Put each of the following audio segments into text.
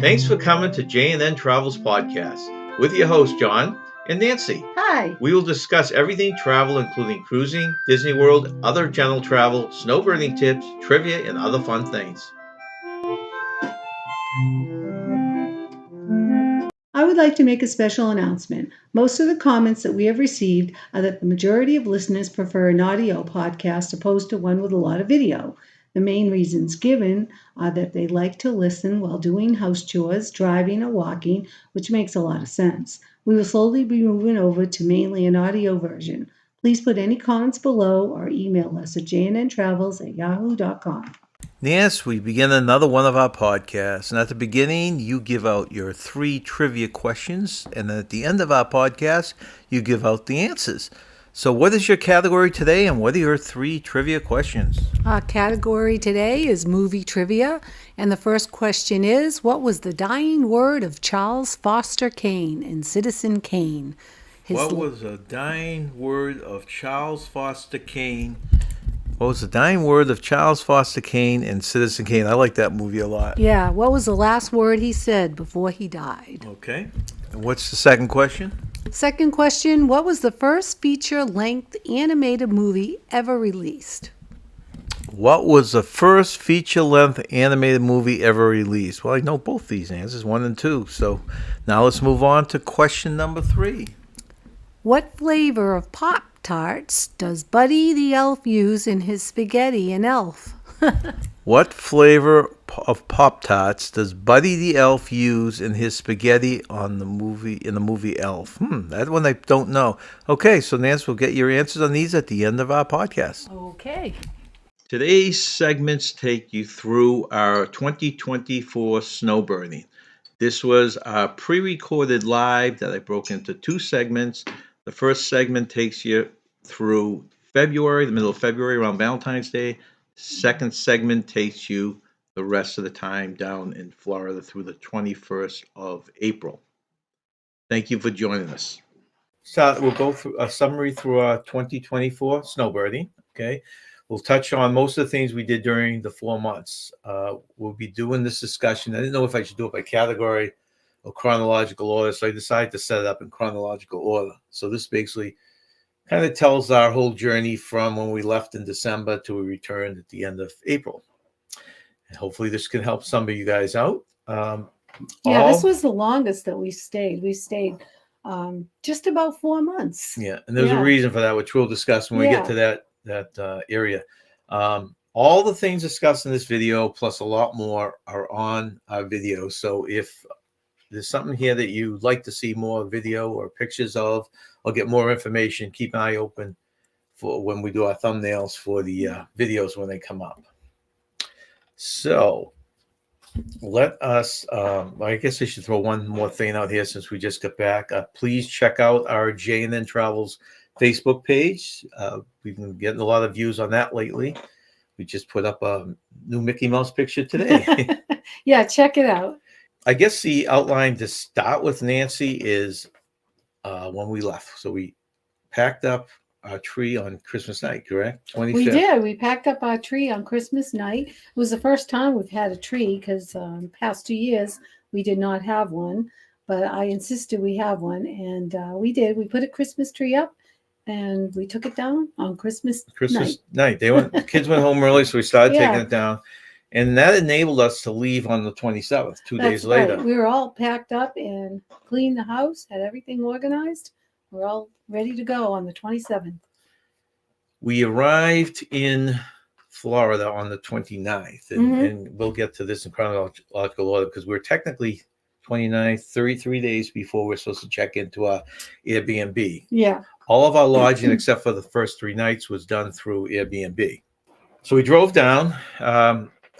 Thanks for coming to j&ntravels podcast with your hosts, John and Nancy. Hi. We will discuss everything travel, including cruising, Disney World, other general travel, snowbirding tips, trivia, and other fun things. I would like to make a special announcement. Most of the comments that we have received are that the majority of listeners prefer an audio podcast opposed to one with a lot of video. The main reasons given are that they like to listen while doing house chores, driving, or walking, which makes a lot of sense. We will slowly be moving over to mainly an audio version. Please put any comments below or email us at j&ntravels@yahoo.com. Yes, we begin another one of our podcasts. And at the beginning, you give out your 3 trivia questions. And then at the end of our podcast, you give out the answers. So, what is your category today, and what are your 3 trivia questions? Our category today is movie trivia, and the first question is, what was the dying word of Charles Foster Kane in Citizen Kane? What was the dying word of Charles Foster Kane? What was the dying word of Charles Foster Kane in Citizen Kane? I like that movie a lot. Yeah, what was the last word he said before he died? Okay. And what's the second question? Second question, what was the first feature-length animated movie ever released? What was the first feature-length animated movie ever released? Well, I know both these answers, 1 and 2. So now let's move on to question number 3. What flavor of Pop-Tarts does Buddy the Elf use in his spaghetti in Elf? What flavor of Pop-Tarts does Buddy the Elf use in his spaghetti in the movie Elf? That one I don't know. Okay, so Nance, we'll get your answers on these at the end of our podcast. Okay. Today's segments take you through our 2024 snowbirding. This was a pre-recorded live that I broke into 2 segments. The first segment takes you through February, the middle of February, around Valentine's Day. Second segment takes you the rest of the time down in Florida through the 21st of April. Thank you for joining us. So we'll go through a summary through our 2024 snowbirding. Okay. We'll touch on most of the things we did during the 4 months. We'll be doing this discussion. I didn't know if I should do it by category or chronological order, so I decided to set it up in chronological order. So this basically kind of tells our whole journey from when we left in December to we returned at the end of April. And hopefully this can help some of you guys out. This was the longest that we stayed. We stayed just about 4 months. Yeah, and there's a reason for that, which we'll discuss when we get to that area. All the things discussed in this video, plus a lot more, are on our video. So if there's something here that you'd like to see more video or pictures of, or get more information, keep an eye open for when we do our thumbnails for the videos when they come up. So let us, I guess I should throw one more thing out here since we just got back. Please check out our j&ntravels Facebook page. We've been getting a lot of views on that lately. We just put up a new Mickey Mouse picture today. Yeah, check it out. I guess the outline to start with, Nancy, is when we left. So we packed up our tree on Christmas night, correct? 25th. We did. We packed up our tree on Christmas night. It was the first time we've had a tree because past 2 years we did not have one. But I insisted we have one, and we did. We put a Christmas tree up, and we took it down on Christmas night. The kids went home early, so we started taking it down. And that enabled us to leave on the 27th, 2 days later. Right. We were all packed up and cleaned the house, had everything organized. We're all ready to go on the 27th. We arrived in Florida on the 29th, and we'll get to this in chronological order because we're technically 29th, 33 days before we're supposed to check into our Airbnb. Yeah. All of our lodging, except for the first 3 nights, was done through Airbnb. So we drove down.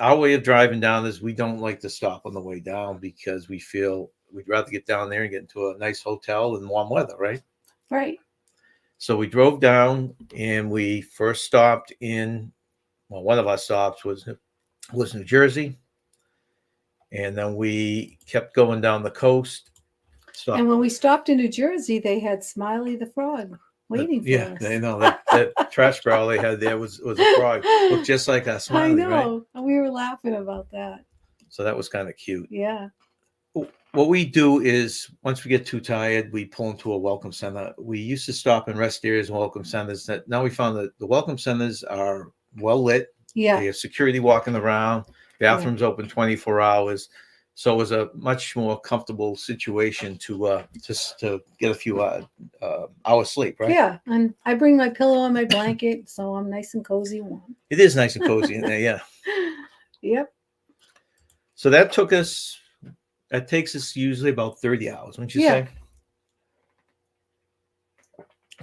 Our way of driving down is we don't like to stop on the way down because we feel we'd rather get down there and get into a nice hotel in warm weather, right? Right. So we drove down, and we first stopped in, well, one of our stops was New Jersey. And then we kept going down the coast. And when we stopped in New Jersey, they had Smiley the Frog waiting for us. Yeah, they know that trash barrel they had there was a frog. Looked just like a Smiley, I know. right? And we were laughing about that. So that was kind of cute. Yeah. What we do is once we get too tired, we pull into a welcome center. We used to stop in rest areas and welcome centers. That now we found that the welcome centers are well lit. Yeah. They have security walking around. Bathrooms open 24 hours. So it was a much more comfortable situation to just to get a few hours sleep, right? Yeah. And I bring my pillow and my blanket, so I'm nice and cozy warm. It is nice and cozy in there, yeah. Yep. So that takes us usually about 30 hours, wouldn't you Yeah. say?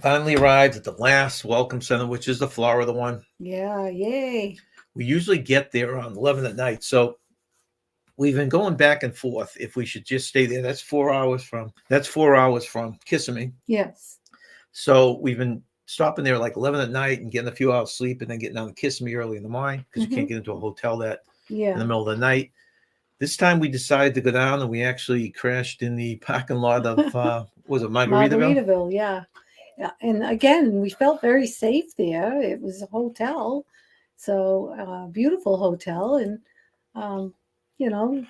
Finally arrived at the last welcome center, which is the Florida one. Yeah. Yay. We usually get there around 11 at night. So we've been going back and forth if we should just stay there. That's 4 hours from Kissimmee. Yes. So we've been stopping there like 11 at night and getting a few hours sleep and then getting down to Kissimmee early in the morning because you can't get into a hotel in the Yeah. middle of the night. This time we decided to go down and we actually crashed in the parking lot of was it Margaritaville? Margaritaville, yeah. Yeah. And again, we felt very safe there. It was a hotel, so beautiful hotel, and you know,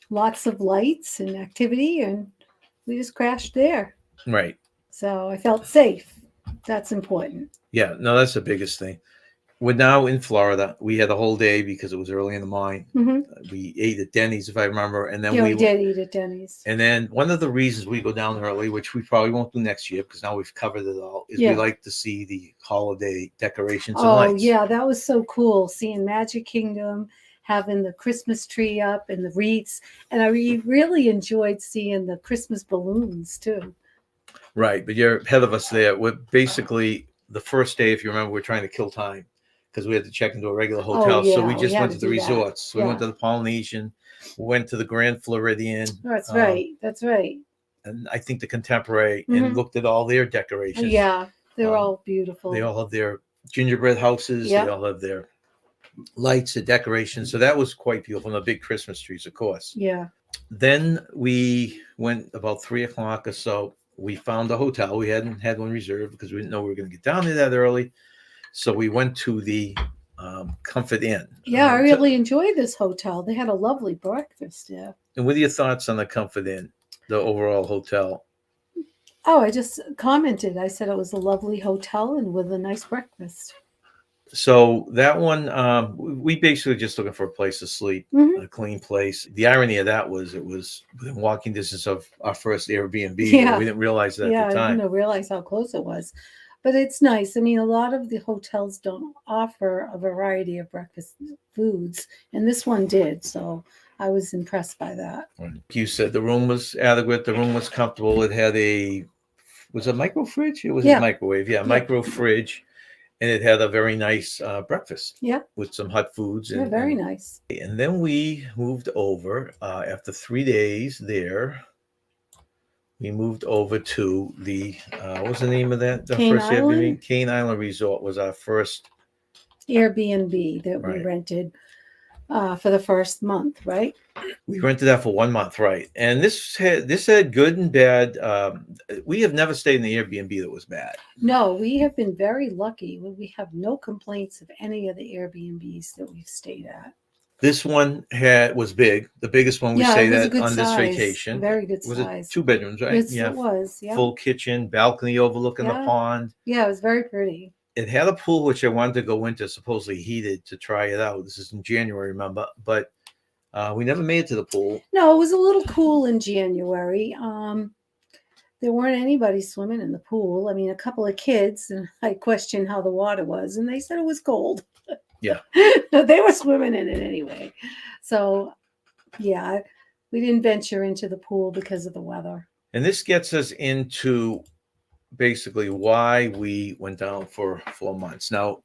lots of lights and activity, and we just crashed there. Right. So I felt safe. That's important. Yeah, no, that's the biggest thing. We're now in Florida. We had a whole day because it was early in the morning. Mm-hmm. We ate at Denny's, if I remember, and then Yeah, we did eat at Denny's. And then one of the reasons we go down early, which we probably won't do next year because now we've covered it all, is we like to see the holiday decorations and lights. Oh, yeah, that was so cool, seeing Magic Kingdom, having the Christmas tree up and the wreaths. And I really enjoyed seeing the Christmas balloons, too. Right, but you're ahead of us there. We're basically, the first day, if you remember, we're trying to kill time because we had to check into a regular hotel. So we just went to the resorts. So we went to the Polynesian, we went to the Grand Floridian. That's right. That's right. And I think the Contemporary, and looked at all their decorations. Yeah, they're all beautiful. They all have their gingerbread houses. They all have their lights and decorations. So that was quite beautiful. And the big Christmas trees, of course. Yeah. Then we went about 3:00 or so. We found a hotel. We hadn't had one reserved because we didn't know we were going to get down there that early. So we went to the Comfort Inn. Yeah, I really enjoyed this hotel. They had a lovely breakfast there. And what are your thoughts on the Comfort Inn, the overall hotel? Oh, I just commented. I said it was a lovely hotel and with a nice breakfast. So that one, we basically just looking for a place to sleep, a clean place. The irony of that was it was within walking distance of our first Airbnb. Yeah. We didn't realize that at the time. I didn't realize how close it was. But it's nice. I mean, a lot of the hotels don't offer a variety of breakfast foods, and this one did. So I was impressed by that. Like you said, the room was adequate. The room was comfortable. It had was it a micro fridge? It was a microwave. Yeah, micro fridge. And it had a very nice breakfast. Yeah. With some hot foods. Yeah, very nice. And then we moved over after 3 days there. We moved over to the what was the name of that? The Cane first Island? Airbnb. Cane Island Resort was our first Airbnb that we rented for the first month, right? We rented that for 1 month, right? And this had good and bad. We have never stayed in the Airbnb that was bad. No, we have been very lucky. We have no complaints of any of the Airbnbs that we've stayed at. This one was big, the biggest one we stayed at on this size. vacation. Very good was size. It 2 bedrooms, right? It was. Yeah. Full kitchen, balcony overlooking the pond. Yeah, it was very pretty. It had a pool which I wanted to go into, supposedly heated, to try it out. This is in January, remember? But we never made it to the pool. No, it was a little cool in January. There weren't anybody swimming in the pool. I mean, a couple of kids, and I questioned how the water was, and they said it was cold. Yeah. They were swimming in it anyway. So, yeah, we didn't venture into the pool because of the weather. And this gets us into basically why we went down for 4 months. Now,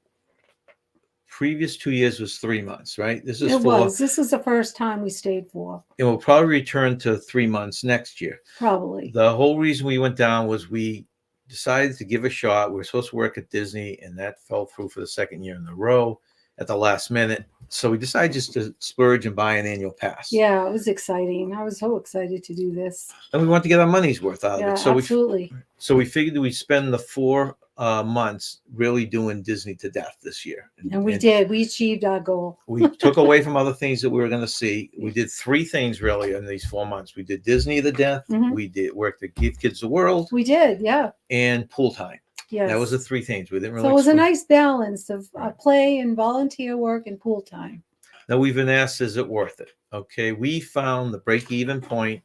previous 2 years was 3 months, right? This is This is the first time we stayed for. And we'll probably return to 3 months next year. Probably. The whole reason we went down was we decided to give a shot. We were supposed to work at Disney, and that fell through for the second year in a row at the last minute. So we decided just to splurge and buy an annual pass. Yeah, it was exciting. I was so excited to do this. And we wanted to get our money's worth out of it. So absolutely. So we figured we'd spend the 4 months really doing Disney to death this year. And we did. We achieved our goal. We took away from other things that we were going to see. We did 3 things really in these 4 months. We did Disney to death. Mhm. We did work to give kids the world We did, yeah. and pool time. Yes. That was the 3 things. We didn't really. So it was a exclude- nice balance of Right. play and volunteer work and pool time. Now we've been asked, is it worth it? Okay, we found the break-even point,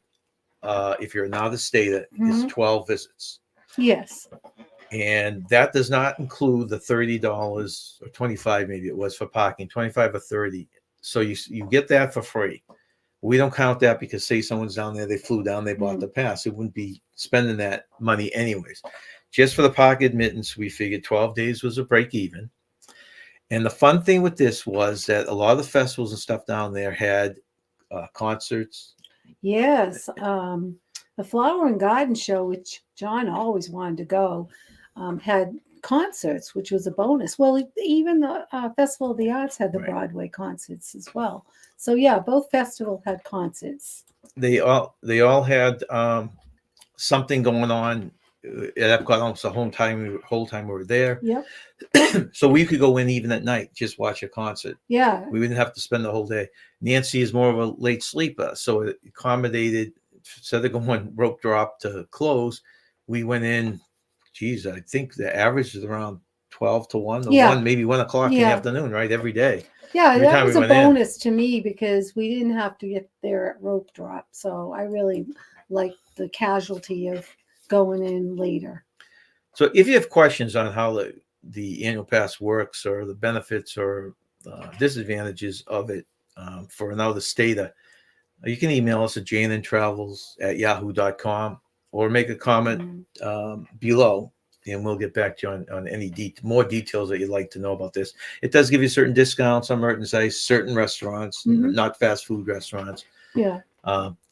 if you're an out-of-state, is Mhm. 12 visits. Yes. And that does not include the $30 or 25 maybe it was for parking, 25 or 30. So you get that for free. We don't count that because say someone's down there, they flew down, they bought the pass. It wouldn't be spending that money anyways. Just for the park admittance, we figured 12 days was a break even. And the fun thing with this was that a lot of the festivals and stuff down there had concerts. Yes. The Flower and Garden Show, which John always wanted to go, had concerts, which was a bonus. Well, even the Festival of the Arts had the Right. Broadway concerts as well. So yeah, both festivals had concerts. They all had something going on at Epcot almost the whole time we were there. Yep. So we could go in even at night, just watch a concert. Yeah. We didn't have to spend the whole day. Nancy is more of a late sleeper, so it accommodated. Instead of going rope drop to close, we went in. Geez, I think the average is around 12 to 1 or Yeah. 1, maybe 1 o'clock in the Yeah. afternoon, right? Every day. Yeah, Every that time was we a went in. bonus to me because we didn't have to get there at rope drop. So I really liked the casualty of going in later. So if you have questions on how the annual pass works or the benefits or disadvantages of it for another state, you can email us at j&ntravels@yahoo.com or make a comment below and we'll get back to you on any more details that you'd like to know about this. It does give you certain discounts on merchandise, certain restaurants, not fast food restaurants. Yeah.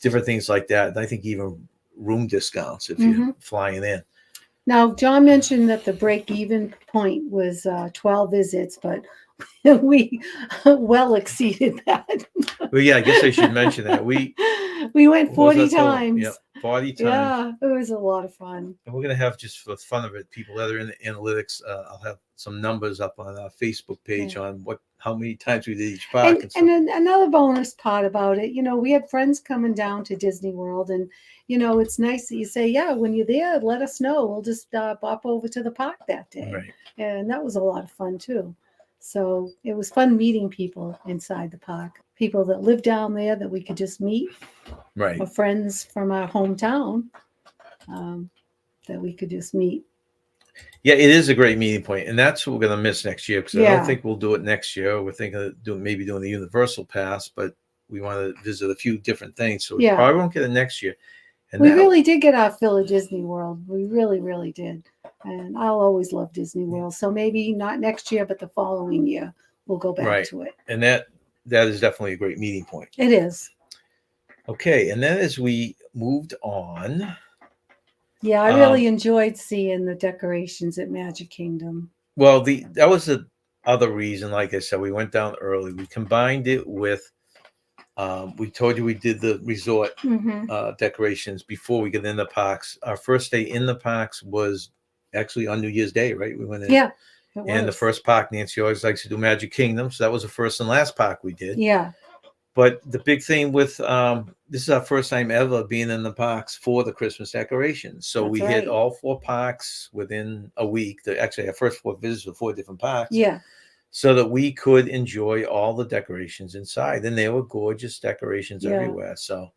Different things like that. And I think even room discounts if you're flying in. Now, John mentioned that the break-even point was 12 visits, but we well exceeded that. Well, yeah, I guess I should mention that. We went what 40 was that total? times. Yep, 40 times. Yeah, it was a lot of fun. And we're going to have, just for the fun of it, people that are in the analytics, I'll have some numbers up on our Facebook page on how many times we did each park. And then another bonus part about it, we had friends coming down to Disney World, and it's nice that you say, yeah, when you're there, let us know. We'll just bop over to the park that day. Right. And that was a lot of fun too. So it was fun meeting people inside the park, people that live down there that we could just meet, right, or friends from our hometown that we could just meet. Yeah, it is a great meeting point, and that's what we're going to miss next year because I don't think we'll do it next year. We're thinking of doing the Universal Pass, but we want to visit a few different things, so we probably won't get it next year. And we really did get our fill of Disney World. We really, really did. And I'll always love Disney World. So maybe not next year, but the following year, we'll go back to it. And that is definitely a great meeting point. It is. Okay, and then as we moved on. Yeah, I really enjoyed seeing the decorations at Magic Kingdom. Well, that was the other reason. Like I said, we went down early. We combined it with, we told you we did the resort decorations before we get in the parks. Our first day in the parks was actually on New Year's Day, right? We went in. Yeah. And the first park, Nancy always likes to do Magic Kingdom. So that was the first and last park we did. Yeah. But the big thing with this is our first time ever being in the parks for the Christmas decorations. So we hit all 4 parks within a week. Actually, our first 4 visits were 4 different parks. Yeah. So that we could enjoy all the decorations inside. And they were gorgeous decorations everywhere. So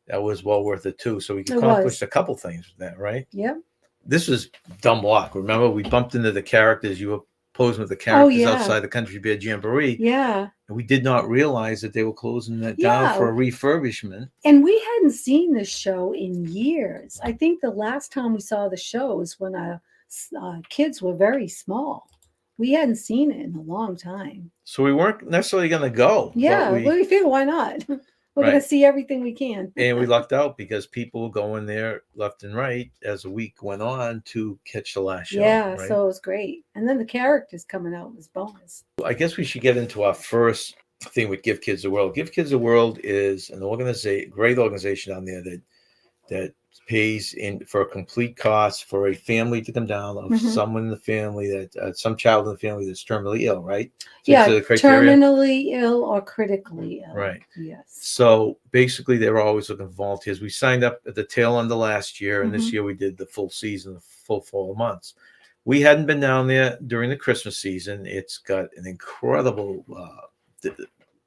that was well worth it too. So we accomplished a couple things with that, right? Yep. This was dumb luck. Remember, we bumped into the characters. You were posing with the characters outside the Country Bear Jamboree. Yeah. And we did not realize that they were closing that down for a refurbishment. And we hadn't seen this show in years. I think the last time we saw the show was when our kids were very small. We hadn't seen it in a long time. So we weren't necessarily going to go. Yeah, we figured, why not? We're going to see everything we can. And we lucked out because people were going there left and right as the week went on to catch the last show. Yeah, so it was great. And then the characters coming out was bonus. I guess we should get into our first thing with Give Kids the World. Give Kids the World is an great organization down there that pays in for a complete cost for a family to come down of someone in the family that some child in the family that's terminally ill, right? Yeah, So the criteria, terminally ill or critically ill. right? Yes. So basically, they were always looking for volunteers. We signed up at the tail end of last year, and this year we did the full season, the full 4 months. We hadn't been down there during the Christmas season. It's got an incredible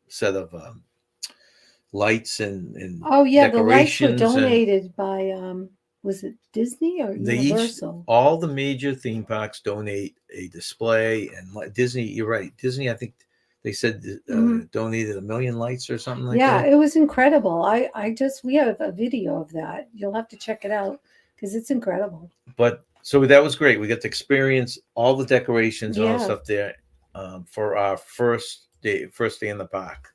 set of lights and Oh yeah, the lights were decorations, and donated by was it Disney or they each Universal? all the major theme parks donate a display, and Disney. You're right, Disney. I think they said donated 1 million lights or something like Yeah, that. it was incredible. We have a video of that. You'll have to check it out because it's incredible. But so that was great. We got to experience all the decorations and all the Yeah. stuff there for our first day in the park.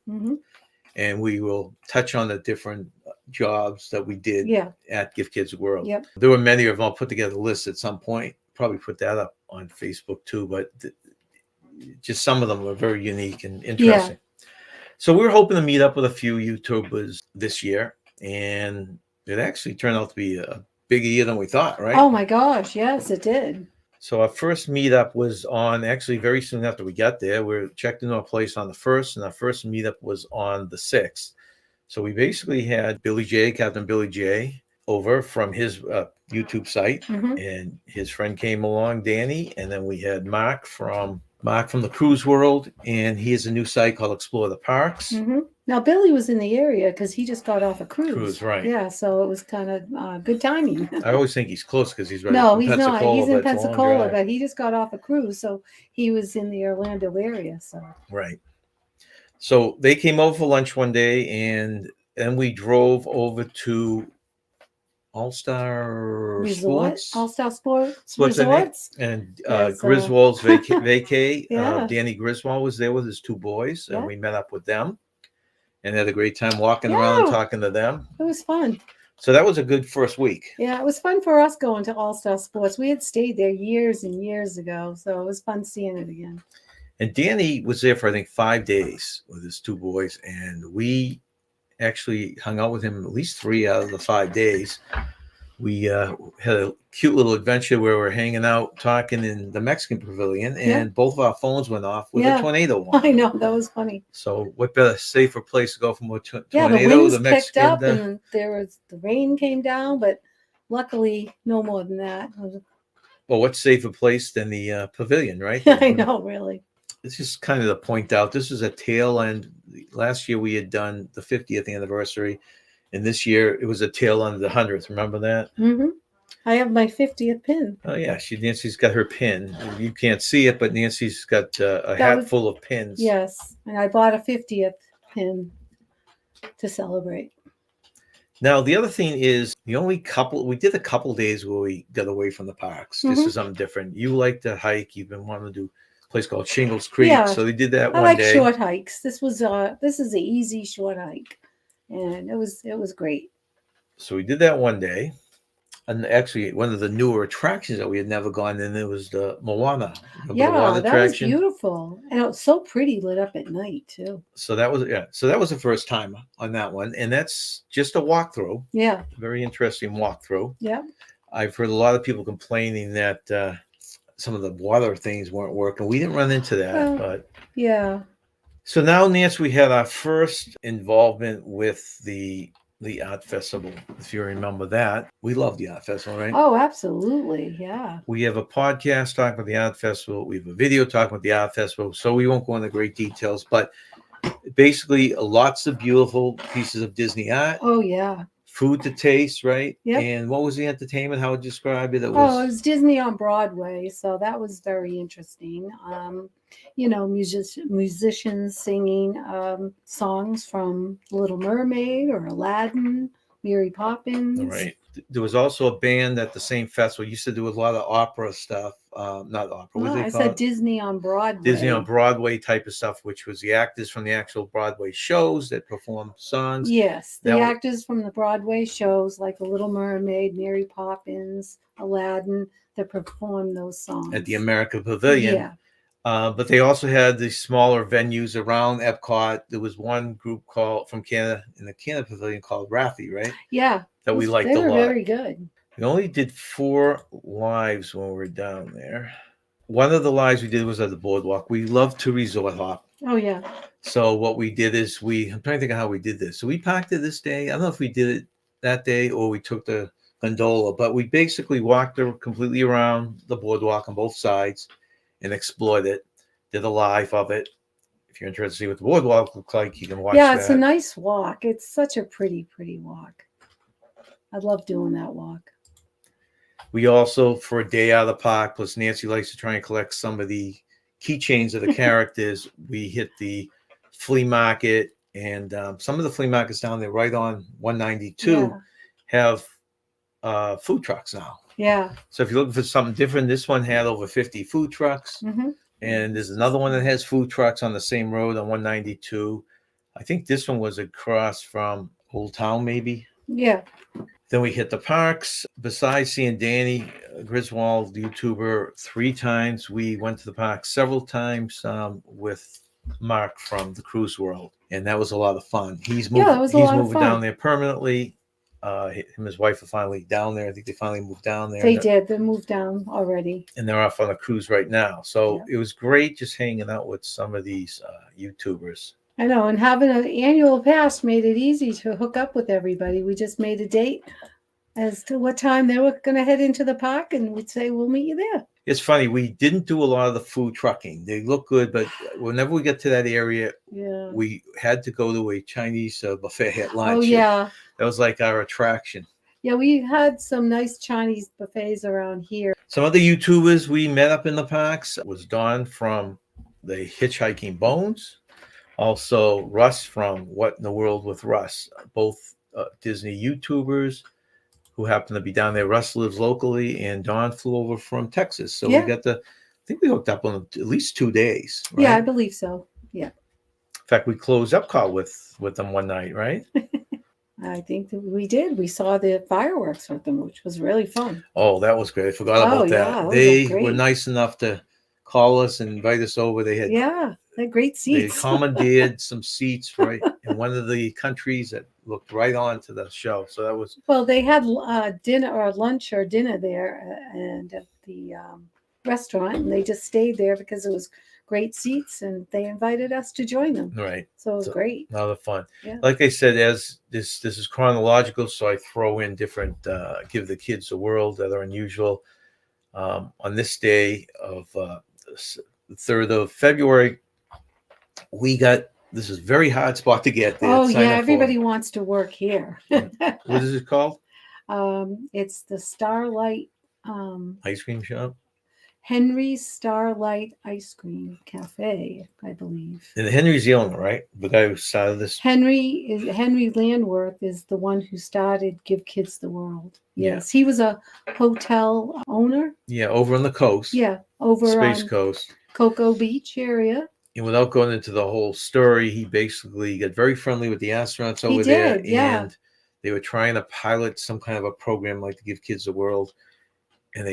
And we will touch on the different jobs that we did Yeah. at Give Kids World. Yep. There were many of them. I'll put together a list at some point. Probably put that up on Facebook too. But just some of them were very unique and interesting. So we were hoping to meet up with a few YouTubers this year, and it actually turned out to be a bigger year than we thought, right? Oh my gosh, yes, it did. So our first meetup was on actually very soon after we got there. We checked into a place on the 1st, and our first meetup was on the 6th. So we basically had Captain Billy J, over from his YouTube site, and his friend came along, Danny, and then we had Mark from the Cruise World, and he has a new site called Explore the Parks. Now Billy was in the area because he just got off a cruise. Cruise, right? Yeah, so it was kind of good timing. I always think he's close because he's right. No, in he's not. Pensacola, He's in but it's a long Pensacola, drive. but he just got off a cruise, so he was in the Orlando area. So right. So they came over for lunch one day, and then we drove over to All-Star Sports. All-Star Sports Resorts. And Griswold's vacay. Yeah. Danny Griswold was there with his two boys, and we met up with them and had a great time walking around and talking to them. It was fun. So that was a good first week. Yeah, it was fun for us going to All-Star Sports. We had stayed there years and years ago, so it was fun seeing it again. And Danny was there for, I think, 5 days with his two boys, and we actually hung out with him at least 3 out of the 5 days. We had a cute little adventure where we're hanging out, talking in the Mexican pavilion, and both of our phones went off with a tornado. I know, that was funny. So what better, safer place to go from a tornado? The winds the Mexican, picked up, and the rain came down, but luckily no more than that. Well, what safer place than the pavilion, right? I know, really. It's just kind of to point out, this is a tail end. Last year we had done the 50th anniversary, and this year it was a tail end of the 100th. Remember that? I have my 50th pin. Oh yeah, Nancy's got her pin. You can't see it, but Nancy's got a hat full of pins. Yes, and I bought a 50th pin to celebrate. Now the other thing is we did a couple days where we got away from the parks. This is something different. You like to hike. You've been wanting to do a place called Shingles Creek. Yeah, so they did that I one like day. short hikes. This is an easy short hike, and it was great. So we did that one day. And actually, one of the newer attractions that we had never gone in, it was the Moana. That was beautiful, and it was so pretty lit up at night too. So that was the first time on that one, and that's just a walkthrough. Yeah, very interesting walkthrough. Yeah, I've heard a lot of people complaining that some of the water things weren't working. We didn't run into that, but yeah. So now, Nancy, we had our first involvement with the art festival. If you remember that, we love the art festival, right? Oh, absolutely, yeah. We have a podcast talking about the art festival. We have a video talking about the art festival. So we won't go into great details, but basically, lots of beautiful pieces of Disney art. Oh yeah. Food to taste, right? Yep. And what was the entertainment? How would you describe it? It was Disney on Broadway, so that was very interesting. Musicians singing songs from Little Mermaid or Aladdin, Mary Poppins. Right. There was also a band at the same festival. Used to do a lot of opera stuff. Not opera. No, I said Disney on Broadway. Disney on Broadway type of stuff, which was the actors from the actual Broadway shows that performed songs. Yes, the actors from the Broadway shows like The Little Mermaid, Mary Poppins, Aladdin, that performed those songs at the America Pavilion. Yeah. But they also had the smaller venues around Epcot. There was one group from Canada in the Canada Pavilion called Raffi, right? Yeah. that we liked They a were lot. very good. We only did 4 lives when we were down there. One of the lives we did was at the boardwalk. We love to resort hop. Oh yeah. So what we did is I'm trying to think of how we did this. So we parked it this day. I don't know if we did it that day or we took the gondola, but we basically walked completely around the boardwalk on both sides and explored it. Did a live of it. If you're interested to see what the boardwalk looks like, you can watch Yeah, that. it's a nice walk. It's such a pretty walk. I love doing that walk. We also, for a day out of the park, plus Nancy likes to try and collect some of the keychains of the characters. We hit the flea market, and some of the flea markets down there, right on 192, Yeah. have food trucks now. Yeah. So if you're looking for something different, this one had over 50 food trucks, Mm-hmm. and there's another one that has food trucks on the same road on 192. I think this one was across from Old Town, maybe. Yeah. Then we hit the parks. Besides seeing Danny Griswold, the YouTuber, 3 times, we went to the park several times with Mark from the Cruise World, and that was a lot of fun. He's moving. That was a He's lot of moving fun. down there permanently. Him and his wife are finally down there. I think they finally moved down there. They did. They moved down already. And they're off on a cruise right now. So it was great just hanging out with some of these YouTubers. I know, and having an annual pass made it easy to hook up with everybody. We just made a date as to what time they were going to head into the park, and we'd say, we'll meet you there. It's funny, we didn't do a lot of the food trucking. They look good, but whenever we get to that area, we had to go to a Chinese buffet at lunch. Oh, yeah. That was like our attraction. Yeah, we had some nice Chinese buffets around here. Some other YouTubers we met up in the parks was Dawn from the Hitchhiking Bones. Also, Russ from What in the World with Russ. Both Disney YouTubers who happen to be down there. Russ lives locally, and Dawn flew over from Texas. So we got I think we hooked up on at least 2 days. Right? Yeah, I believe so. Yeah. In fact, we closed Epcot with them one night, right? I think that we did. We saw the fireworks with them, which was really fun. Oh, that was great. I forgot about that. Yeah, they were nice enough to call us and invite us over. They had they're great seats. They commandeered some seats right in one of the countries that looked right on to the show. So that was they had dinner or lunch or dinner there and at the restaurant, and they just stayed there because it was great seats, and they invited us to join them. Right. So it was great. A lot of fun. Yeah. Like I said, as this is chronological, so I throw in different give the kids a world that are unusual. On this day of the 3rd of February, we got this is a very hard spot to get there. Oh yeah, everybody wants to work here. What is it called? It's the Starlight ice cream shop. Henry's Starlight Ice Cream Cafe, I believe. And Henry's the owner, right? The guy who started this. Henry Landworth is the one who started Give Kids the World. Yes, he was a hotel owner. Yeah, over on the coast. Yeah, over Space on Coast, Cocoa Beach area. And without going into the whole story, he basically got very friendly with the astronauts over there. Yeah. And they were trying to pilot some kind of a program like to Give Kids the World. And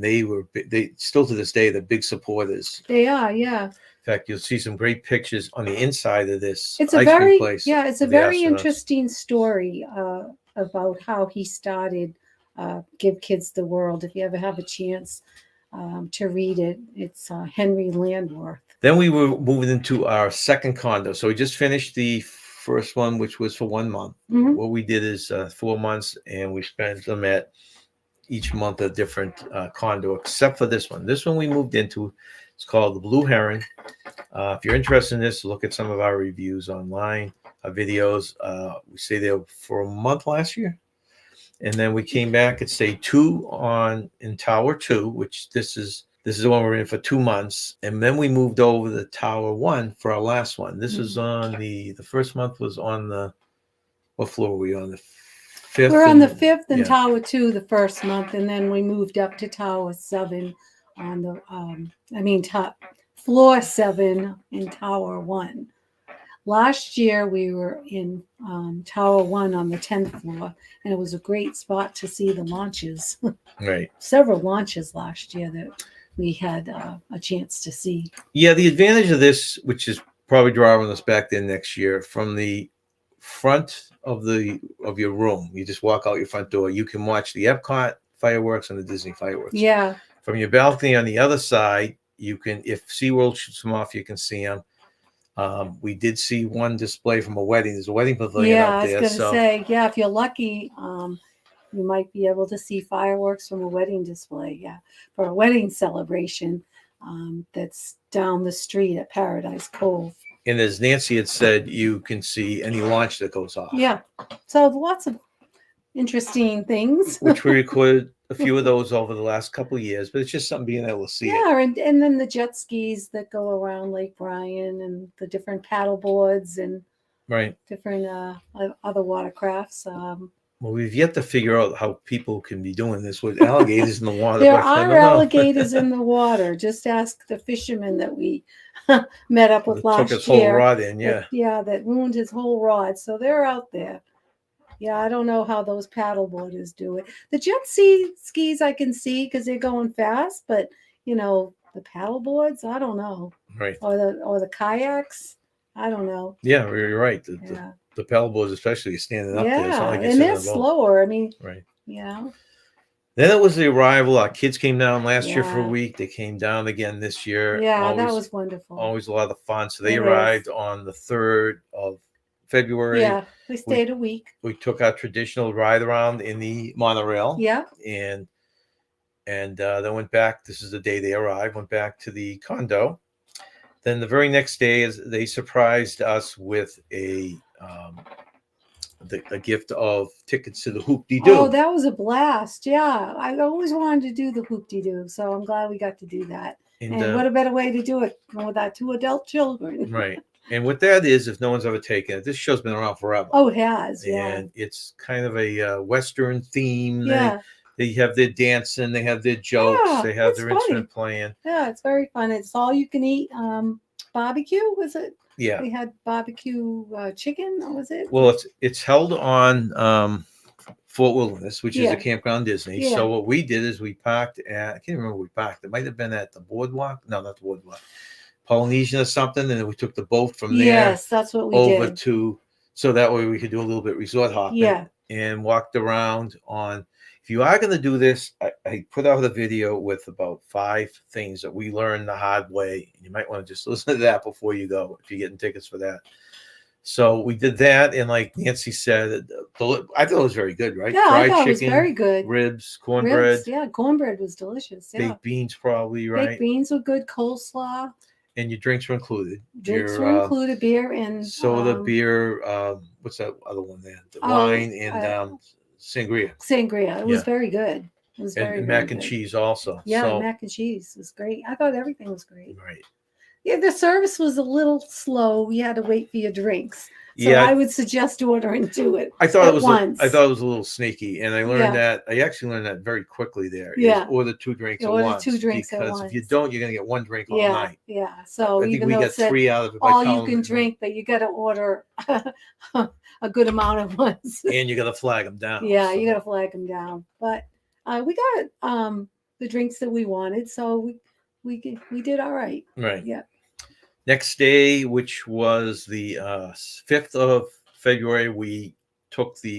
they still to this day, they're big supporters. They are, yeah. In fact, you'll see some great pictures on the inside of this it's ice a very, cream place. Yeah, it's a very interesting story about how he started Give Kids the World. If you ever have a chance to read it, it's Henry Landworth. Then we were moving into our second condo. So we just finished the first one, which was for 1 month. Mm-hmm. What we did is 4 months, and we spent them at each month a different condo, except for this one. This one we moved into. It's called the Blue Heron. If you're interested in this, look at some of our reviews online, our videos. We stayed there for a month last year. And then we came back and stayed 2 in Tower 2, which this is the one we're in for 2 months. And then we moved over to Tower 1 for our last one. This was on the first month was on what floor were we on? The 5th? We're on the 5th and Tower 2 the first month, and then we moved up to Tower 7 on the, floor 7 in Tower 1. Last year we were in Tower 1 on the 10th floor, and it was a great spot to see the launches. Right. Several launches last year that we had a chance to see. Yeah, the advantage of this, which is probably driving us back there next year, from the front of your room. You just walk out your front door. You can watch the Epcot fireworks and the Disney fireworks. Yeah. From your balcony on the other side, you can, if SeaWorld shoots them off, you can see them. We did see one display from a wedding. There's a wedding pavilion Yeah, out I was there. gonna So say, yeah, if you're lucky, you might be able to see fireworks from a wedding display. Yeah, for a wedding celebration that's down the street at Paradise Cove. and as Nancy had said, you can see any launch that goes off. Yeah, so lots of interesting things. Which we recorded a few of those over the last couple of years, but it's just something being able to see it. Yeah, and then the jet skis that go around Lake Bryan and the different paddle boards and Right. different other watercrafts. Well, we've yet to figure out how people can be doing this with alligators in the water. There but I don't are know. alligators in the water. Just ask the fisherman that we met up with It took his last whole year. rod in, yeah. That ruined his whole rod. So they're out there. Yeah, I don't know how those paddle boarders do it. The jet skis I can see because they're going fast, but the paddle boards, I don't know. Right. Or the kayaks, I don't know. Yeah, you're right. Yeah. The paddle boards, especially, are standing up there. It's not like you're and sitting they're in a boat. slower. I mean, Right. yeah. Then it was the arrival. Our kids came down last year for a Yeah. week. They came down again this year. Yeah, that was wonderful. Always a lot of fun. So they It arrived is. on the 3rd of February. Yeah, we stayed a week. We took our traditional ride around in the monorail. Yeah. And then went back. This is the day they arrived. Went back to the condo. Then the very next day, they surprised us with a gift of tickets to the Hoop-de-Doo. Oh, that was a blast. Yeah, I always wanted to do the Hoop-de-Doo, so I'm glad we got to do that. And what a better way to do it than with our 2 adult children. Right. And what that is, if no one's ever taken it, this show's been around forever. Oh, it has, yeah. And it's kind of a Western theme. Yeah. They have their dancing, they have their jokes, Yeah, they have it's their funny. instrument playing. Yeah, it's very fun. It's all you can eat barbecue, was it? Yeah. We had barbecue chicken, or was it? Well, it's held on Fort Wilderness, which is Yeah. a Campground Disney. Yeah. So what we did is we parked at, I can't remember where we parked. It might have been at the boardwalk. No, not the boardwalk. Polynesian or something. And then we took the boat from there Yes, that's what we over did. to, so that way we could do a little bit resort hopping. Yeah. And walked around on, if you are going to do this, I put out a video with about 5 things that we learned the hard way. You might want to just listen to that before you go, if you're getting tickets for that. So we did that, and like Nancy said, I thought it was very good, right? Yeah, Fried I thought chicken, it was very good. ribs, cornbread, Yeah, cornbread was delicious. Yeah. baked beans, probably, right? Baked beans were good, coleslaw. And your drinks were included. Drinks were included, beer and soda, beer. What's that other one there? The wine and sangria. Sangria. It was very good. It was and very mac very and good. cheese also. Yeah, So, mac and cheese was great. I thought everything was great. right. Yeah, the service was a little slow. You had to wait for your drinks. So Yeah. I would suggest ordering to it. I thought at it was. once. I thought it was a little sneaky, and I learned Yeah. that. I actually learned that very quickly. There, is Yeah. order 2 drinks You at order once. 2 drinks at because if you once. don't, you're gonna get 1 drink all Yeah, night. yeah. So I think even we though got it said 3 out of it. by all you telling can them, drink, but you got to order a good amount of ones. and you got to flag them down. Yeah, so. you got to flag them down. But we got the drinks that we wanted, so we did all right. Right. Yeah. Next day, which was the 5th of February, we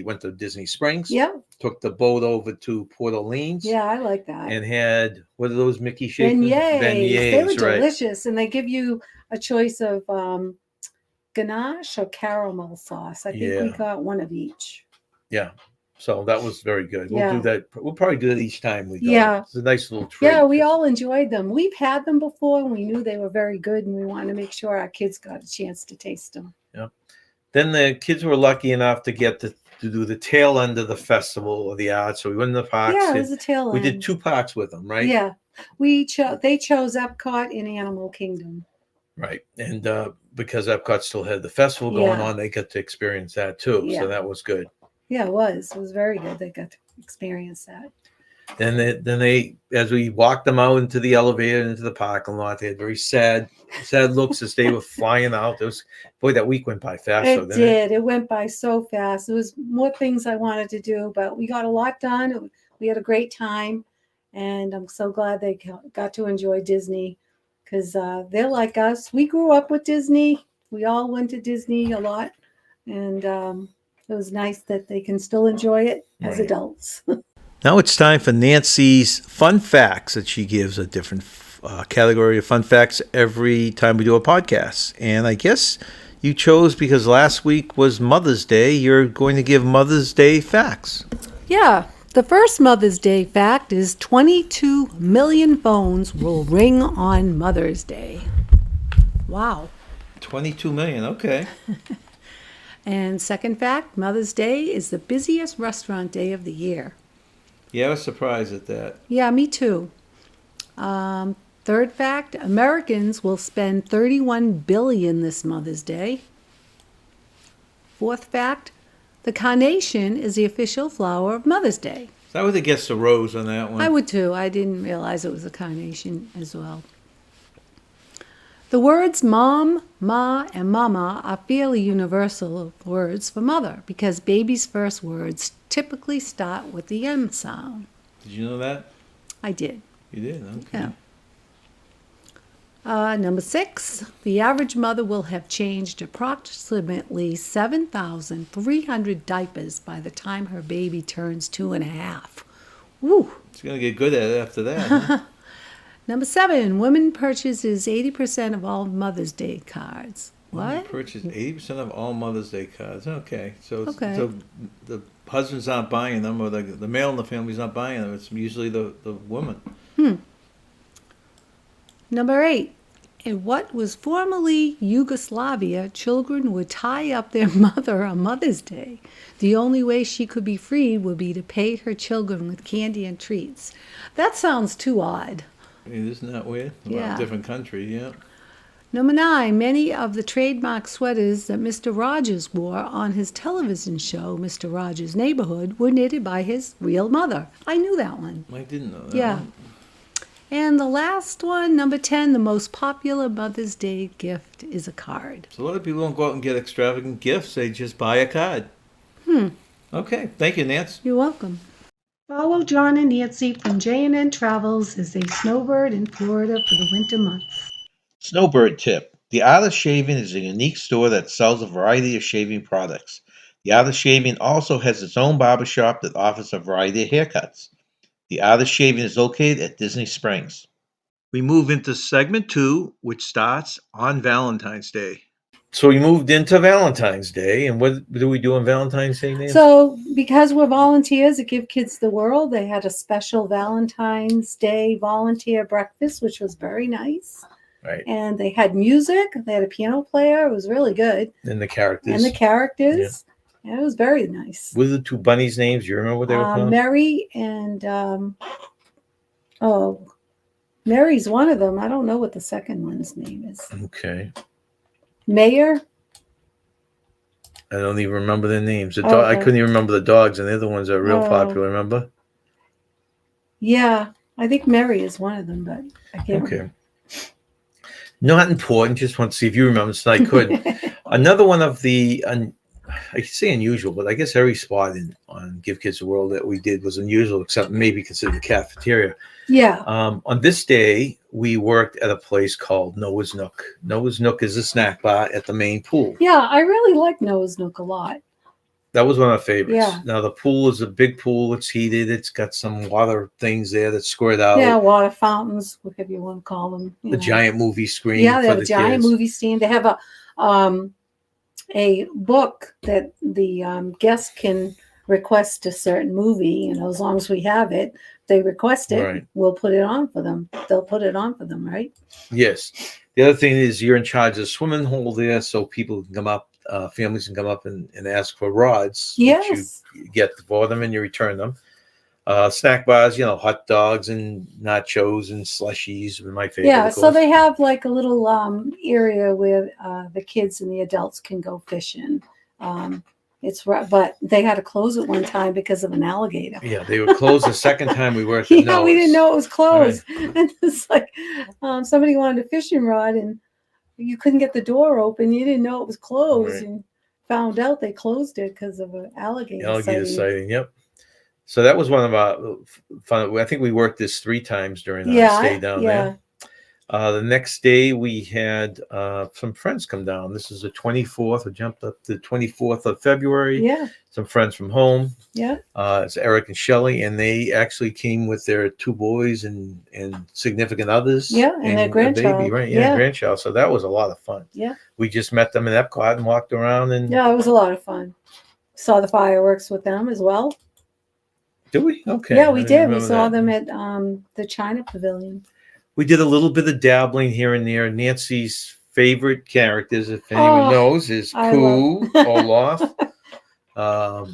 went to Disney Springs. Yeah. Took the boat over to Port Orleans. Yeah, I like that. And had, what are those Mickey shaped Beignets. They were right. delicious, and they give you a choice of ganache or caramel sauce. I think we got one of each. Yeah. So that was very good. We'll Yeah. do that. We'll probably do it each time we go. Yeah. It's a nice little treat. Yeah, we all enjoyed them. We've had them before, and we knew they were very good, and we wanted to make sure our kids got a chance to taste them. Yeah. Then the kids were lucky enough to get to do the tail end of the festival of the arts. So we went in the parks. Yeah, it was a tail We end. did 2 parks with them, right? Yeah, they chose Epcot and Animal Kingdom. Right. And because Epcot still had the festival going Yeah. on, they got to experience that too. Yeah. So that was good. Yeah, it was. It was very good. They got to experience that. Then they, as we walked them out into the elevator into the parking lot, they had very sad looks as they were flying out. Boy, that week went by fast. It did. It went by so fast. There was more things I wanted to do, but we got a lot done. We had a great time, and I'm so glad they got to enjoy Disney because they're like us. We grew up with Disney. We all went to Disney a lot And it was nice that they can still enjoy it as Right. adults. Now it's time for Nancy's fun facts that she gives a different category of fun facts every time we do a podcast. And I guess you chose because last week was Mother's Day. You're going to give Mother's Day facts. Yeah, the first Mother's Day fact is 22 million phones will ring on Mother's Day. Wow. 22 million, okay. And second fact, Mother's Day is the busiest restaurant day of the year. Yeah, I was surprised at that. Yeah, me too. Third fact, Americans will spend $31 billion this Mother's Day. Fourth fact, the carnation is the official flower of Mother's Day. So I would have guessed a rose on that one. I would too. I didn't realize it was a carnation as well. The words mom, ma, and mama are fairly universal words for mother because babies' first words typically start with the M sound. Did you know that? I did. You did, okay. Yeah. Number 6, the average mother will have changed approximately 7,300 diapers by the time her baby turns 2.5. Woo! It's going to get good at it after that. Huh? Number 7, women purchases 80% of all Mother's Day cards. Women What? purchase 80% of all Mother's Day cards. Okay. So, Okay. so the husband's not buying them, or the male in the family's not buying them. It's usually the woman. Number 8, in what was formerly Yugoslavia, children would tie up their mother on Mother's Day. The only way she could be freed would be to pay her children with candy and treats. That sounds too odd. I mean, isn't that weird? About Yeah. a different country, yeah. Number 9, many of the trademark sweaters that Mr. Rogers wore on his television show, Mr. Rogers' Neighborhood, were knitted by his real mother. I knew that one. I didn't know that. Yeah. one. And the last one, number 10, the most popular Mother's Day gift is a card. So a lot of people don't go out and get extravagant gifts. They just buy a card. Okay. Thank you, Nance. You're welcome. Follow John and Nancy from J&N Travels as they snowbird in Florida for the winter months. Snowbird tip. The Art of Shaving is a unique store that sells a variety of shaving products. The Art of Shaving also has its own barbershop that offers a variety of haircuts. The Art of Shaving is located at Disney Springs. We move into segment 2, which starts on Valentine's Day. So we moved into Valentine's Day, and what do we do on Valentine's Day, Nancy? So, because we're volunteers at Give Kids the World, they had a special Valentine's Day volunteer breakfast, which was very nice. Right. And they had music. They had a piano player. It was really good. And the characters. And the characters. Yeah, it was very nice. What are the two bunnies' names? Do you remember what they were called? Mary and Mary's one of them. I don't know what the second one's name is. Okay. Mayor. I don't even remember their names. I Okay. couldn't even remember the dogs, and they're the ones that are real Oh. popular, remember? Yeah, I think Mary is one of them, but I can't Okay. Not important. Just want to see if you remember, so I could. Another one of the, I say unusual, but I guess every spot on Give Kids the World that we did was unusual, except maybe considered the cafeteria. Yeah. On this day, we worked at a place called Noah's Nook. Noah's Nook is a snack bar at the main pool. Yeah, I really like Noah's Nook a lot. That was one of my favorites. Yeah. Now, the pool is a big pool. It's heated. It's got some water things there that squirt out. Yeah, water fountains, whatever you want to call them. you The know. giant movie screen Yeah, they for have the a giant kids. movie stand. They have a book that the guests can request a certain movie. You know, as long as we have it, they request it, Right. we'll put it on for them. They'll put it on for them, right? Yes. The other thing is you're in charge of the swimming hole there, so people can come up, families can come up and ask for rods. which Yes. You get for them and you return them. Snack bars, hot dogs and nachos and slushies are my favorite. Yeah, of so course. they have like a little area where the kids and the adults can go fishing. But they had to close it one time because of an alligator. Yeah, they were closed the second time we worked. Yeah, we didn't know it was closed. And it's like somebody wanted a fishing rod and you couldn't get the door open. You didn't know it was closed Right. and found out they closed it because of an alligator sighting. Yep. So that was one of our fun. I think we worked this 3 times during our stay down there. The next day we had some friends come down. This is the 24th. We jumped up to the 24th of February. Yeah. Some friends from home. Yeah. It's Eric and Shelley, and they actually came with their two boys and significant others. Yeah, and their a baby, grandchild. right? Yeah. Grandchild. So that was a lot of fun. Yeah. We just met them in Epcot and walked around. And Yeah, it was a lot of fun. Saw the fireworks with them as well. did we? Okay. Yeah, we did. We remember saw that. them at the China Pavilion. We did a little bit of dabbling here and there. Nancy's favorite characters, if anyone knows, is I Pooh, love- Olaf,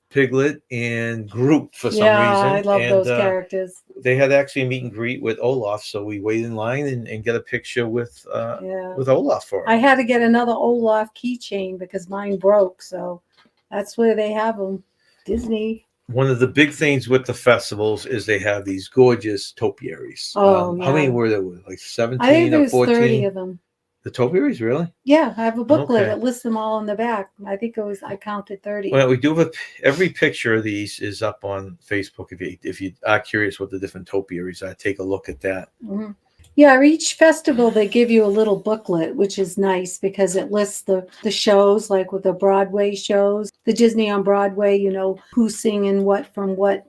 Piglet, and Groot for some reason. I love those characters. They had actually a meet and greet with Olaf, so we waited in line and get a picture with Olaf for him. I had to get another Olaf keychain because mine broke, so that's where they have them. Disney. One of the big things with the festivals is they have these gorgeous topiaries. Oh, How many were there? Like 17 I think or there's 14? 30 of them. The topiaries, really? Yeah, I have a booklet Okay. that lists them all in the back. I think I counted 30. Well, we do have every picture of these is up on Facebook. If you are curious what the different topiaries are, take a look at that. Mm-hmm. Yeah, each festival they give you a little booklet, which is nice because it lists the shows, like with the Broadway shows, the Disney on Broadway, who's singing what from what,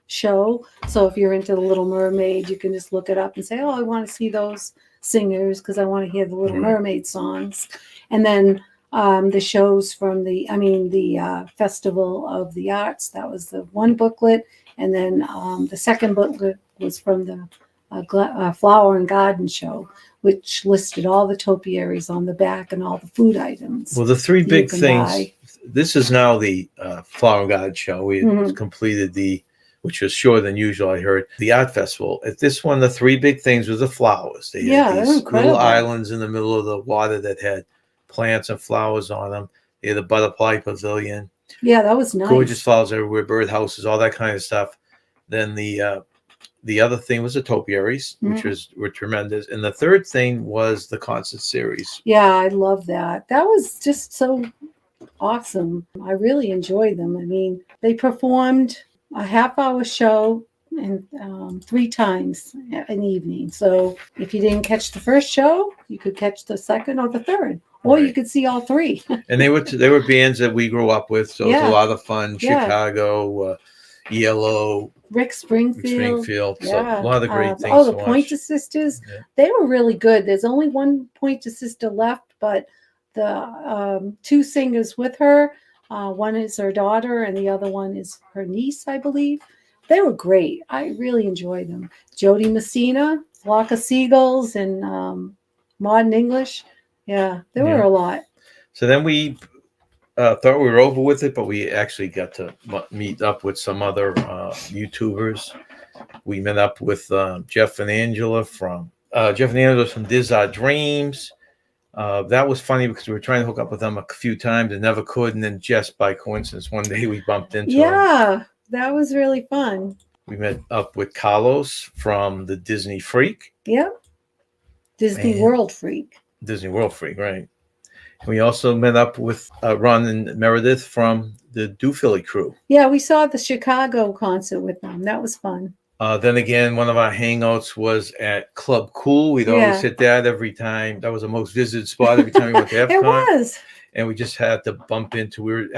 show. So if you're into the Little Mermaid, you can just look it up and say, oh, I want to see those singers because I want to hear the Little Mermaid songs. And then the shows from the Festival of the Arts, that was the one booklet. And then the second booklet was from the Flower and Garden Show, which listed all the topiaries on the back and all the food items. Well, the three big things. This is now the Flower and Garden Show. We completed which was shorter than usual, I heard, the art festival. At this one, the three big things was the flowers. They had these little islands in the middle of the water that had plants and flowers on them. They had the butterfly pavilion. Yeah, that was nice. Gorgeous flowers everywhere, birdhouses, all that kind of stuff. Then the other thing was the topiaries, which were tremendous. And the third thing was the concert series. Yeah, I love that. That was just so awesome. I really enjoyed them. I mean, they performed a half-hour show and 3 times an evening. So if you didn't catch the first show, you could catch the second or the third, or you could see all 3. And they were bands that we grew up with, so it was a lot of fun. Chicago, ELO, Rick Springfield. So a lot of great things. Oh, the Pointer Sisters. Yeah. They were really good. There's only one Pointer Sister left, but the 2 singers with her, one is her daughter and the other one is her niece, I believe. They were great. I really enjoyed them. Jody Messina, Flock of Seagulls, and Modern English. Yeah, there were a lot. So then we thought we were over with it, but we actually got to meet up with some other YouTubers. We met up with Jeff and Angela from Diz Our Dreams. That was funny because we were trying to hook up with them a few times and never could. And then just by coincidence, one day we bumped into them. Yeah, that was really fun. We met up with Carlos from the Disney Freak. Yep. Disney World Freak, right. And we also met up with Ron and Meredith from the Do Philly crew. Yeah, we saw the Chicago concert with them. That was fun. Then again, one of our hangouts was at Club Cool. We'd always hit that every time. That was the most visited spot every time we went to Epcot. It was. And we just had to bump into. We were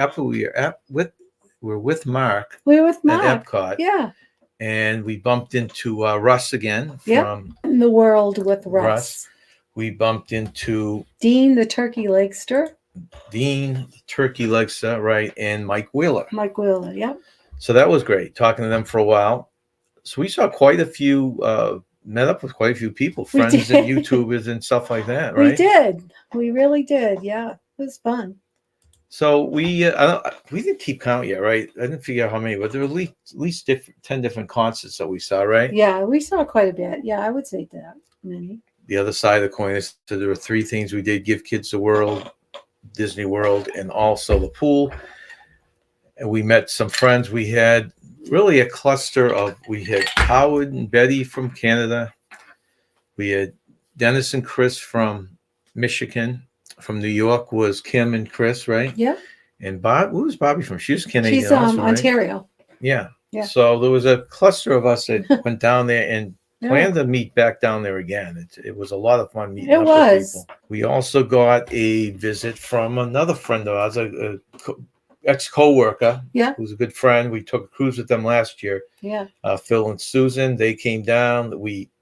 with Mark. We were with Mark at Epcot. Yeah. And we bumped into Russ again from In the World with Russ. We bumped into Dean the Turkey Legster. Right, and Mike Wheeler. Yep. So that was great, talking to them for a while. So we saw quite a few, met up with quite a few people, friends and YouTubers and stuff like that, right? We did. We really did. Yeah, it was fun. So we didn't keep count yet, right? I didn't figure out how many, but there were at least 10 different concerts that we saw, right? Yeah, we saw quite a bit. Yeah, I would say that many. The other side of the coin is there were 3 things we did: give kids the world, Disney World, and also the pool. And we met some friends. We had really a cluster of. We had Howard and Betty from Canada. We had Dennis and Chris from Michigan. From New York was Kim and Chris, right? Yeah. And Bob, who was Bobby from? She was Canadian. She's also, right? Ontario. Yeah. So there was a cluster of us that went down there, and plan to meet back down there again. It was a lot of fun meeting It up was. with people. We also got a visit from another friend of ours, ex-co-worker, Yeah. who's a good friend. We took a cruise with them last year. Yeah. Phil and Susan, they came down.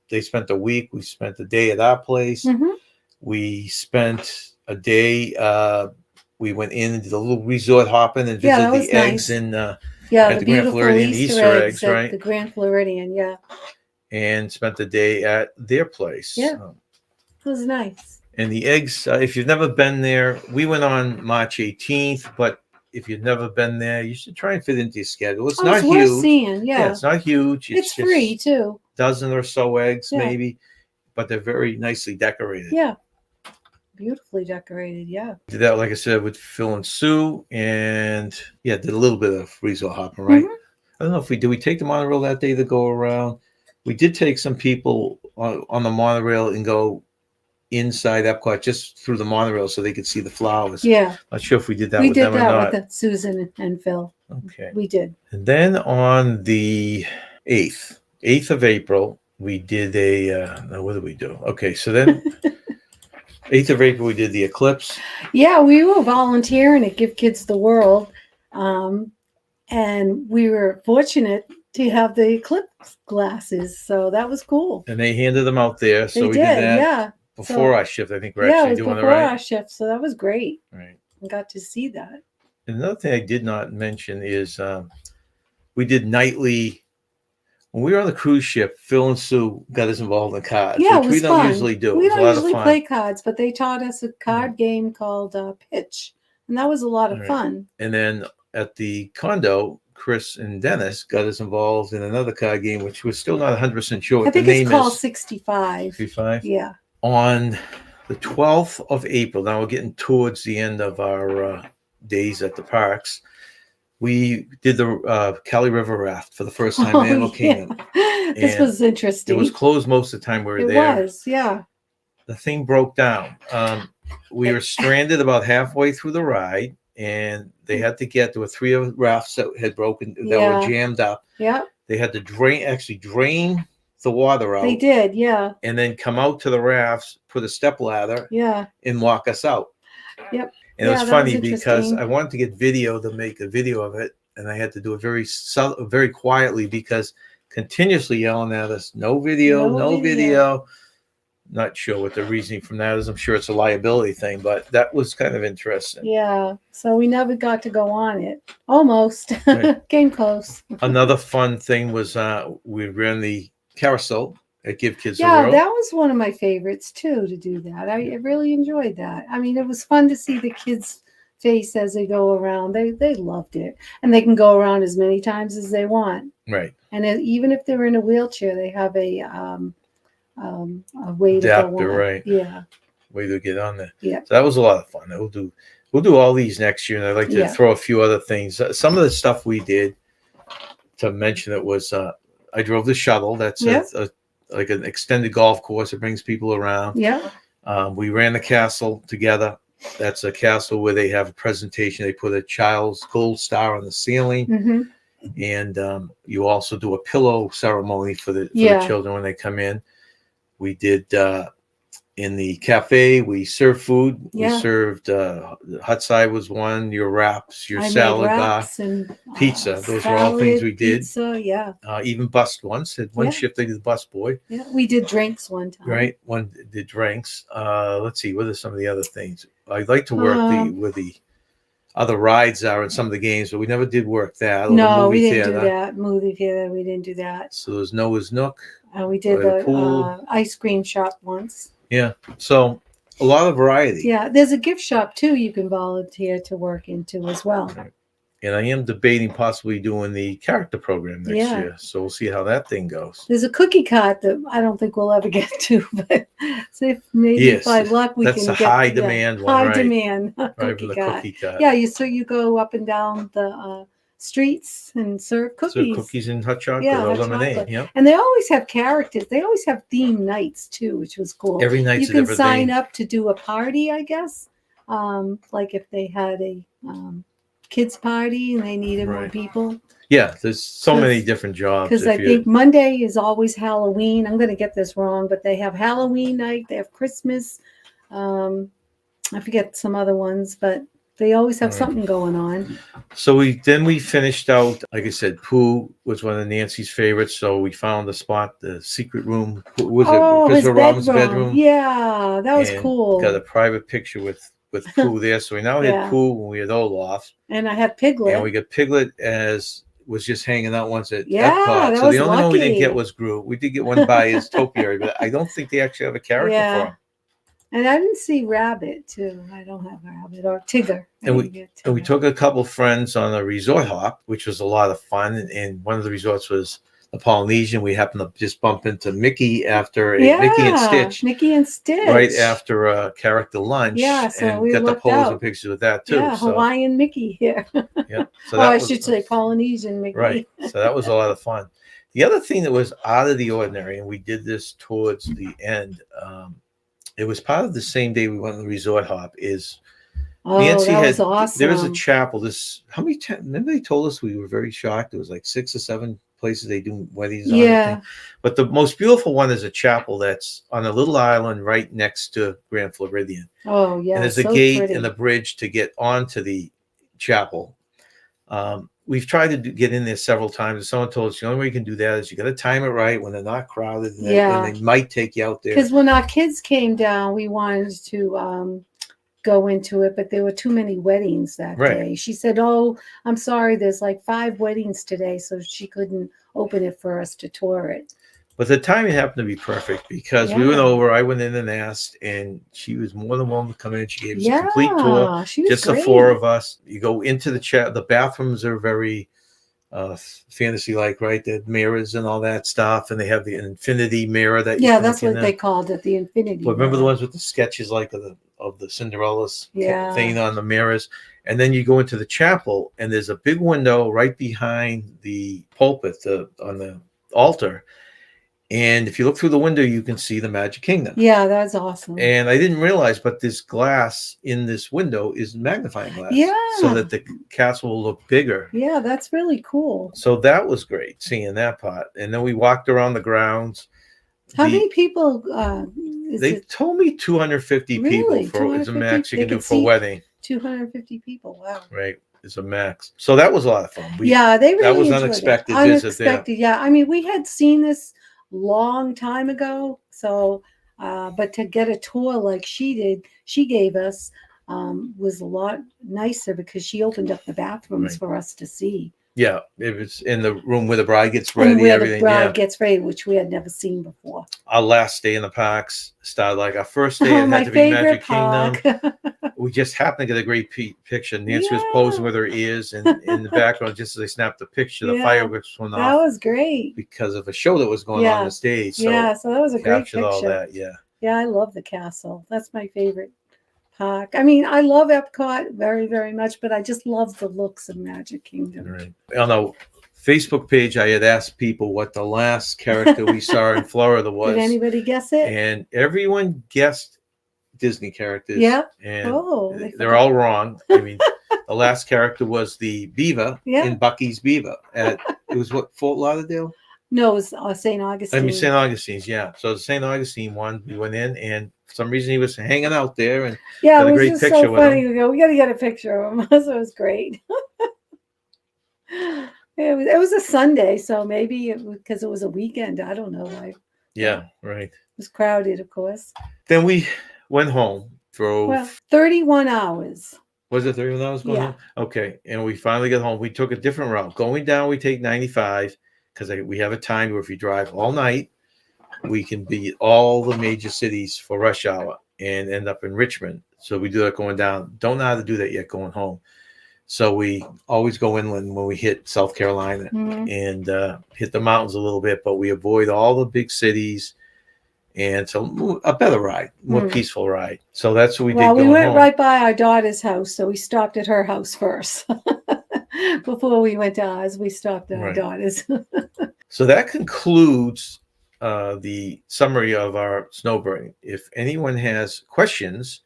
They spent a week. We spent a day at our place. Mm-hmm. We spent a day. We went in and did a little resort hopping and visited that was the eggs nice. and Yeah, at the the Grand beautiful Floridian Easter eggs eggs, at right? the Grand Floridian. Yeah, And spent the day at their place. Yeah. it was nice. And the eggs, if you've never been there, we went on March 18th, but if you've never been there, you should try and fit into your schedule. It's not It's worth huge. seeing. Yeah, It's not huge. it's just free too. dozen or so eggs, Yeah. maybe, but they're very nicely decorated. Yeah, beautifully decorated. Yeah. Did that, like I said, with Phil and Sue, and did a little bit of resort hopping, right? Mhm. I don't know if we take the monorail that day to go around. We did take some people on the monorail and go inside Epcot just through the monorail so they could see the flowers. Yeah, Not sure if we did that we with did them or that not. with Susan and Phil. Okay. We did. And then on the 8th of April, we did now what did we do? Okay, so then 8th of April, we did the eclipse. Yeah, we were volunteering at Give Kids the World, and we were fortunate to have the eclipse glasses, so that was cool. And they handed them out there. So They we did, did that yeah. before our shift. I think we're Yeah, it actually was doing it before right. our shift, so that was great. Right. I got to see that. And another thing I did not mention is we did nightly. When we were on the cruise ship, Phil and Sue got us involved in cards, Yeah, which it was we don't fun. usually do. We It was don't a lot of usually fun. play cards, but they taught us a card game called Pitch, and that was a lot of Right. fun. And then at the condo, Chris and Dennis got us involved in another card game, which was still not 100% sure I what the think name it's called is. 65. 65? Yeah. On the 12th of April, now we're getting towards the end of our days at the parks, we did the Cali River raft for the first time in Animal Kingdom. This And was interesting. It was closed most of the time we were It there. was, yeah. The thing broke down. We were stranded about halfway through the ride, and they had to there were 3 rafts that had broken, that were jammed up. Yeah. They had to drain the water out. They did, yeah. And then come out to the rafts, put a step ladder, and walk us out. Yep. And it was funny because I wanted to get video to make a video of it, and I had to do it very quietly because continuously yelling at us, no video. Not sure what the reasoning from that is. I'm sure it's a liability thing, but that was kind of interesting. Yeah. So we never got to go on it. Almost. Right. Came close. Another fun thing was we ran the carousel at Give Kids the Yeah, World. that was one of my favorites too, to do that. I really enjoyed that. I mean, it was fun to see the kids' face as they go around. They loved it. And they can go around as many times as they want. Right. And even if they're in a wheelchair, they have a way Adapter, to go on. right. Yeah. Way to get on there. Yeah. So that was a lot of fun. We'll do all these next year, and I'd like to throw a few other things. Some of the stuff we did, to mention it, was I drove the shuttle. That's like an extended golf course. It brings people around. Yeah. We ran the castle together. That's a castle where they have a presentation. They put a child's gold star on the ceiling. Mm-hmm. And you also do a pillow ceremony for the children when they come in. We did in the cafe, we served food. Yeah. We served hot side was one, your wraps, your salad bar, and pizza. Those were all things we did. Pizza, yeah. Even bussed once. Had one shift they did the bus boy. Yeah, we did drinks one time. Right. One did drinks. Let's see, what are some of the other things? I'd like to work with the other rides are in some of the games, but we never did work that. No, we didn't do that. Movie theater, we didn't do that. So there's Noah's Nook. We did the ice cream shop once. Yeah. So a lot of variety. Yeah. There's a gift shop too you can volunteer to work into as well. Right. And I am debating possibly doing the character program next year. So we'll see how that thing goes. There's a cookie cart that I don't think we'll ever get to, but see if maybe by luck we can get. That's a high demand one, right? High demand cookie cart. Yeah, so you go up and down the streets and serve cookies. Serve cookies and hot chocolate or lemonade. Yeah. And they always have characters. They always have theme nights too, which was cool. Every night's you can sign theme. up to do a party, I guess. Like if they had a kids party and they needed more people. Yeah, there's so many 'Cause- different jobs. Because I If you think Monday is always Halloween. I'm going to get this wrong, but they have Halloween night, they have Christmas. Um, I forget some other ones, but they always have Right. something going on. So we finished out, like I said, Pooh was one of Nancy's favorites. So we found the spot, the secret room. Was it Oh, his Christopher Robin's bedroom. bedroom? Yeah, that was And got a cool. private picture with Pooh there. So we now had Yeah. Pooh when we had Olaf, And I had and Piglet. we got Piglet as was just hanging out once at Yeah, Epcot. that So the was only one we didn't get lucky. was Gru. We did get one by his topiary, but I don't think they actually have a character for Yeah. him. And I didn't see Rabbit, too. I don't have Rabbit. Or Tigger. I And didn't get And we Tigger. took a couple friends on a resort hop, which was a lot of fun. And one of the resorts was the Polynesian. We happened to just bump into Mickey after Mickey and Stitch Mickey and Stitch. right after a character lunch. Yeah, so and we got the lucked posing out. pictures with that too. Yeah, So Hawaiian Mickey here. yeah, so Oh, that I was should say Polynesian Mickey. right. So that was a lot of fun. The other thing that was out of the ordinary, and we did this towards the end. It was part of the same day we went on the resort hop. Is Oh, Nancy that had was awesome. there is a chapel. This how many times? Remember they told us we were very shocked. It was like 6 or 7 places they do weddings on. Yeah. But the most beautiful one is a chapel that's on a little island right next to Grand Floridian. Oh, yeah. And there's a so gate pretty. and a bridge to get onto the chapel. We've tried to get in there several times, and someone told us the only way you can do that is you got to time it right when they're not crowded, and, and they might take you out there. Because when our kids came down, we wanted to go into it, but there were too many weddings that day. She said, "Oh, I'm sorry, there's like 5 weddings today," so she couldn't open it for us to tour it. But the timing happened to be perfect because we went over. I went in and asked, and she was more than willing to come in. She gave us a complete tour. She was just great. The 4 of us. You go into the chat. The bathrooms are very fantasy-like, right? The mirrors and all that stuff, and they have the infinity mirror that you that's what they called it, the infinity. But remember the ones with the sketches, like of the Cinderella's thing on the mirrors, and then you go into the chapel, and there's a big window right behind the pulpit, on the altar. And if you look through the window, you can see the Magic Kingdom. Yeah, that's awesome. And I didn't realize, but this glass in this window is magnifying glass. Yeah. So that the castle will look bigger. Yeah, that's really cool. So that was great, seeing that part. And then we walked around the grounds. How many people? They told me 250 really? people is a max you can do for a wedding. 250 people. Wow. Right. Is a max. So that was a lot of fun. They really that was enjoyed unexpected it. visit there. Yeah. I mean, we had seen this long time ago, so but to get a tour like she gave us was a lot nicer because she opened up the bathrooms for us to see. Yeah, it was in the room where the bride gets ready. And where the bride gets ready, which we had never seen before. Our last day in the parks started like our first day. It had to be Magic Kingdom. We just happened to get a great picture. Nancy was posing with her ears, and in the background, just as they snapped the picture, the fireworks went off. That was great because of a show that was going on the stage. So so that was a great picture. All that, yeah. Yeah, I love the castle. That's my favorite park. I mean, I love Epcot very, very much, but I just love the looks of Magic Kingdom. Right. On the Facebook page, I had asked people what the last character we saw in Florida was. Did anybody guess it? And everyone guessed Disney characters. Yeah. And they're all wrong. I mean, the last character was the beaver in Bucky's Beaver. It was Fort Lauderdale? No, it was St. Augustine. I mean, St. Augustine's, yeah. So the St. Augustine one, we went in, and for some reason he was hanging out there, and got a great picture so with funny. him. We got to get a picture of him. So it was great. It was a Sunday, so maybe because it was a weekend. I don't know why. Yeah, right. It was crowded, of course. Then we went home. Drove 31 hours. Was it 31 hours going home? Okay, and we finally got home. We took a different route. Going down, we take 95 because we have a time where if you drive all night, we can be all the major cities for rush hour and end up in Richmond. So we do that going down. Don't know how to do that yet going home. So we always go inland when we hit South Carolina and hit the mountains a little bit, but we avoid all the big cities. And so a better ride, more peaceful ride. So that's what we did. Well, we went right by our daughter's house, so we stopped at her house first. Before we went to ours, we stopped at our daughter's. So that concludes the summary of our snowbirding. If anyone has questions,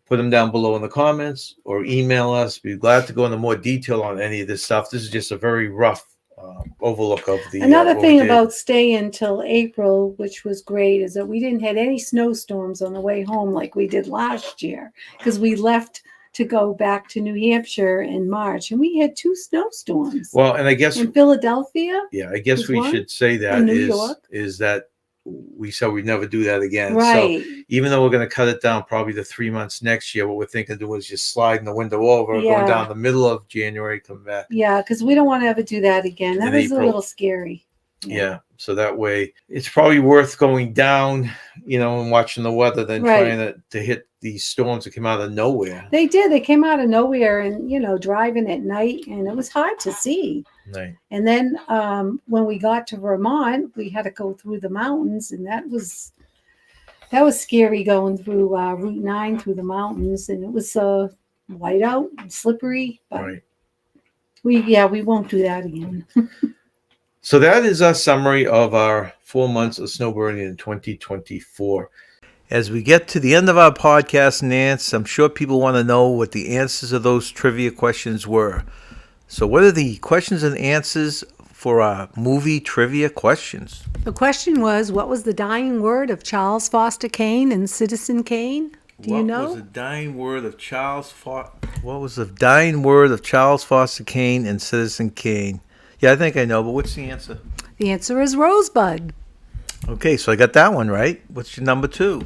put them down below in the comments or email us. Be glad to go into more detail on any of this stuff. This is just a very rough overlook of the Another what we thing did. about staying till April, which was great, is that we didn't have any snowstorms on the way home like we did last year, because we left to go back to New Hampshire in March, and we had 2 snowstorms. Well, and I guess In Philadelphia, yeah, I guess was we one, should say that and New York. is that we said we'd never do that again. Right. So even though we're going to cut it down probably to 3 months next year, what we're thinking of doing is just sliding the window over, going Yeah. down the middle of January, come back. Yeah, because we don't want to ever do that again. That In was a April. little scary. Yeah. So that way it's probably worth going down, and watching the weather than Right. trying to hit these storms that come out of nowhere. They did. They came out of nowhere, and driving at night, and it was hard to see. Right. And then when we got to Vermont, we had to go through the mountains, and that was scary going through Route 9 through the mountains, and it was white out, slippery. But Right. we won't do that again. So that is our summary of our 4 months of snowbirding in 2024. As we get to the end of our podcast, Nance, I'm sure people want to know what the answers of those trivia questions were. So what are the questions and answers for our movie trivia questions? The question was, what was the dying word of Charles Foster Kane and Citizen Kane? Do you know? What was the dying word of Charles Foster Kane and Citizen Kane? Yeah, I think I know, but what's the answer? The answer is Rosebud. Okay, so I got that one right. What's your number 2?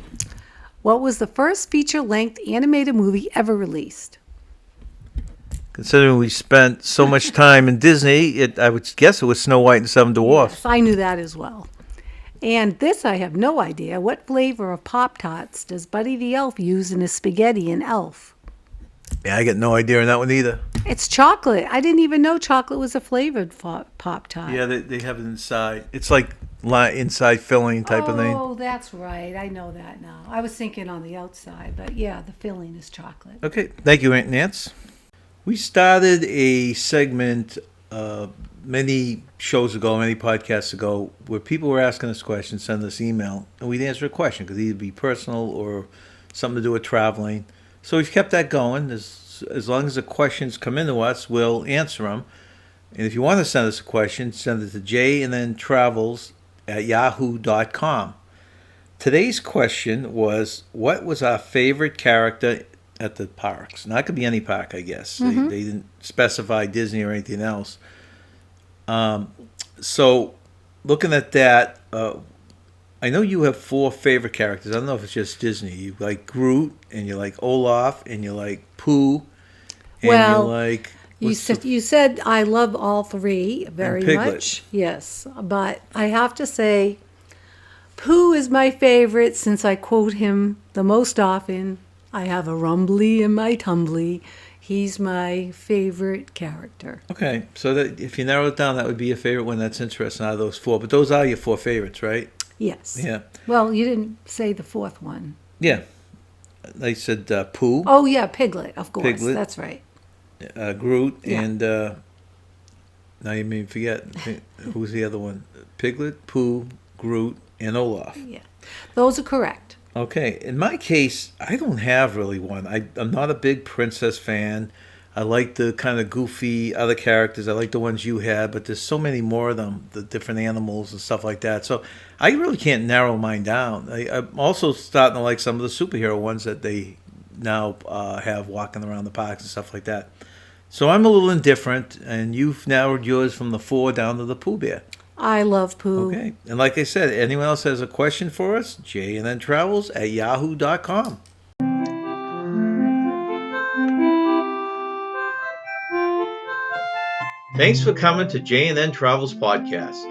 What was the first feature-length animated movie ever released? Considering we spent so much time in Disney, I would guess it was Snow White and the Seven Dwarfs. Yes, I knew that as well. And this I have no idea. What flavor of Pop-Tarts does Buddy the Elf use in his spaghetti in Elf? Yeah, I got no idea on that one either. It's chocolate. I didn't even know chocolate was a flavored Pop-Tart. Yeah, they have it inside. It's like inside filling type of thing. Oh, that's right. I know that now. I was thinking on the outside, but yeah, the filling is chocolate. Okay, thank you, Aunt Nance. We started a segment many shows ago, many podcasts ago, where people were asking us questions, send us email, and we'd answer a question. It could either be personal or something to do with traveling. So we've kept that going. As long as the questions come into us, we'll answer them. And if you want to send us a question, send it to j&ntravels@yahoo.com. Today's question was, what was our favorite character at the parks? Now, it could be any park, I guess. Mm-hmm. They didn't specify Disney or anything else. So looking at that, I know you have 4 favorite characters. I don't know if it's just Disney. You like Groot, and you like Olaf, and you like Pooh, and Well, you like... You said I love all 3 very Piglet. much. Yes, but I have to say Pooh is my favorite since I quote him the most often. I have a rumbly in my tumbly. He's my favorite character. Okay, so that if you narrow it down, that would be your favorite one. That's interesting out of those 4. But those are your 4 favorites, right? Yes. Yeah. Well, you didn't say the 4th one. Yeah. I said Pooh, Oh, yeah, Piglet, of course. Piglet. That's right. Groot, Yeah. and now you made me forget. Who's the other one? Piglet, Pooh, Groot, and Olaf. Yeah. Those are correct. Okay, in my case, I don't have really one. I'm not a big princess fan. I like the kind of goofy other characters. I like the ones you had, but there's so many more of them, the different animals and stuff like that. So I really can't narrow mine down. I'm also starting to like some of the superhero ones that they now have walking around the parks and stuff like that. So I'm a little indifferent, and you've narrowed yours from the 4 down to the Pooh Bear. I love Pooh. Okay, and like I said, anyone else has a question for us, j&ntravels@yahoo.com. Thanks for coming to J&N Travels Podcast.